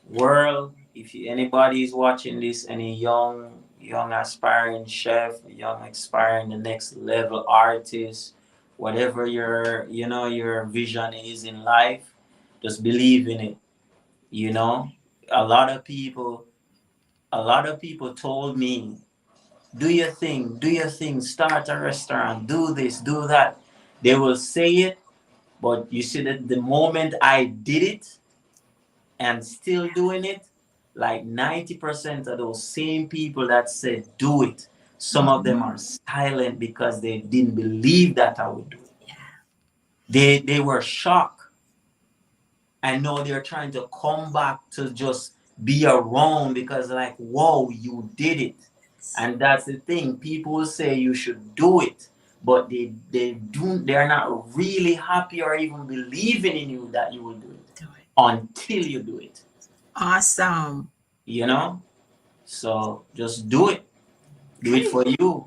World, if anybody is watching this, any young aspiring chef, young aspiring the next level artist, whatever your vision is in life, just believe in it. You know, a lot of people, told me, do your thing, start a restaurant, do this, do that. They will say it, but you see that the moment I did it and still doing it, like 90% of those same people that said do it, some of them are silent because they didn't believe that I would do it. They were shocked. And now they're trying to come back to just be around because like, whoa, you did it. And that's the thing. People will say you should do it, but they're not really happy or even believing in you that you will do it Do it. until you do it. Awesome. So just do it. Do it for you.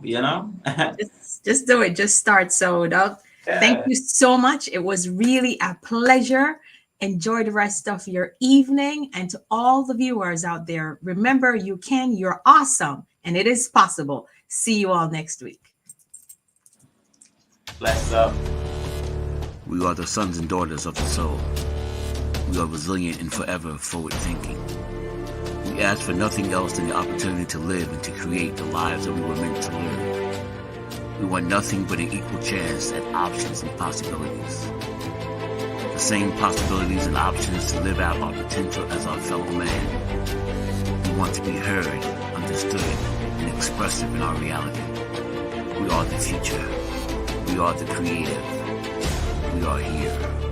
Just do it. Just start. So thank you so much. It was really a pleasure. Enjoy the rest of your evening. And to all the viewers out there, remember, you're awesome, and it is possible. See you all next week. Bless up. We are the sons and daughters of the soul. We are resilient and forever forward thinking. We ask for nothing else than the opportunity to live and to create the lives that we were meant to live. We want nothing but an equal chance at options and possibilities. The same possibilities and options to live out our potential as our fellow man. We want to be heard, understood, and expressive in our reality. We are the future. We are the creative. We are here.